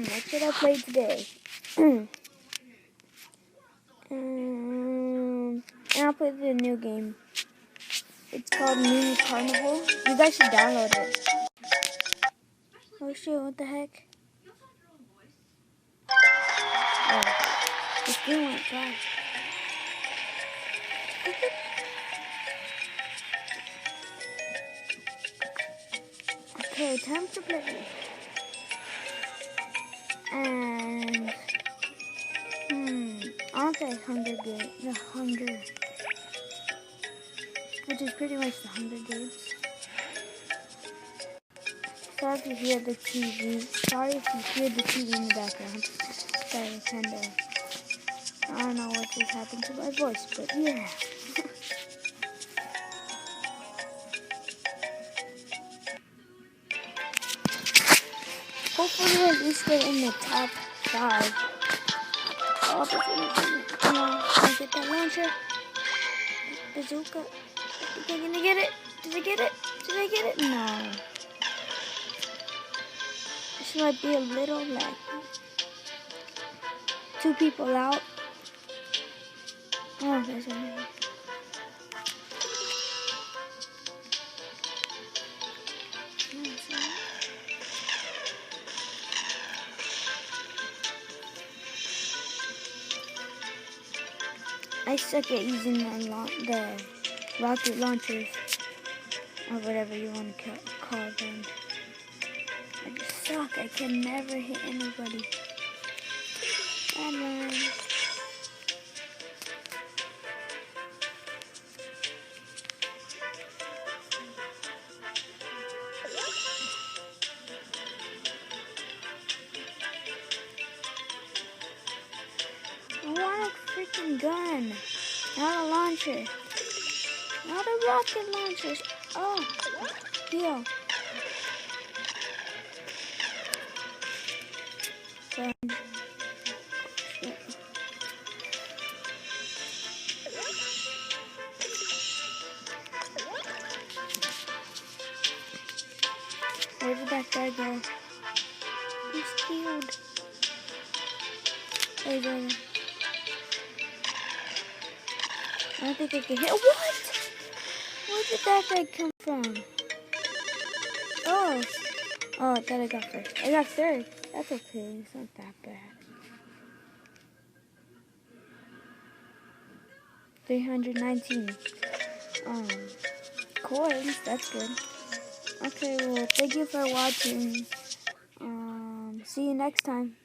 What should I play today? I'll play the new game. It's called Mini Carnival. You guys should download it. Oh shit, what the heck? Oh, this game went fast. Okay, time to play. And I'll say Hunger Games. The Hunger, which is pretty much the Hunger Games. Sorry if you hear the TV. Sorry if you hear the TV in the background. Sorry, kinda. I don't know what just happened to my voice, but yeah. Hopefully at least get in the top 5. Oh, come on, can I get that launcher? Bazooka. Am I gonna get it? Did I get it? Did I get it? No. This might be a little laggy. 2 people out. Oh, there's one. I suck at using the rocket launchers, or whatever you want to call them. I just suck. I can never hit anybody. Bad run. I want a freaking gun, not a launcher, not a rocket launcher. Oh, heal. Gun. Where did that guy go? He's killed. There you go. I don't think I can hit. What? Where did that guy come from? Oh, I thought I got first. I got third. That's okay. It's not that bad. 319 coins. That's good. Okay, well, thank you for watching. See you next time.